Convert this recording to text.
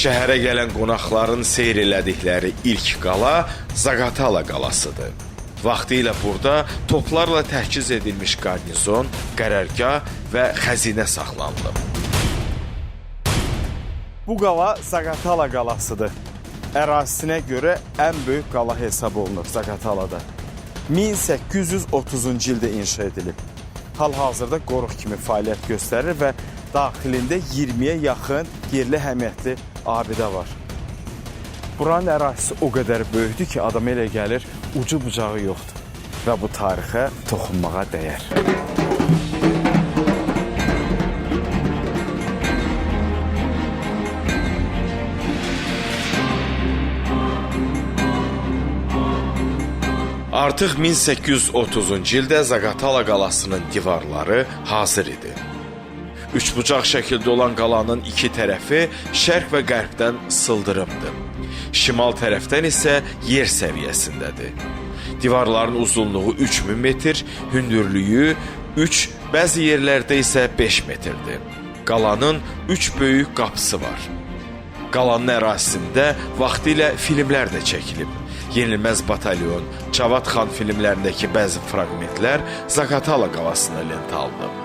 Şəhərə gələn qonaqların seyr elədikləri ilk qala Zaqatala qalasıdır. Vaxtilə burada toplarla təhkiz edilmiş qarnizon, qərargah və xəzinə saxlanılıb. Bu qala Zaqatala qalasıdır. Ərazisinə görə ən böyük qala hesab olunur Zaqatalada. 1830-cu ildə inşa edilib. Hal-hazırda qoruq kimi fəaliyyət göstərir və daxilində 20-yə yaxın yerli əhəmiyyətli abidə var. Buranın ərazisi o qədər böyükdür ki, adam elə gəlir, ucu bucağı yoxdur və bu tarixə toxunmağa dəyər. Artıq 1830-cu ildə Zaqatala qalasının divarları hazır idi. Üçbucaq şəkildə olan qalanın iki tərəfi şərq və qərbdən sıldırımdır. Şimal tərəfdən isə yer səviyyəsindədir. Divarların uzunluğu 3000 metr, hündürlüyü 3, bəzi yerlərdə isə 5 metrdir. Qalanın 3 böyük qapısı var. Qalanın ərazisində vaxtilə filmlər də çəkilib. Yenilməz Batalyon, Cavad xan filmlərindəki bəzi fraqmentlər Zaqatala qalasına lentə alınıb.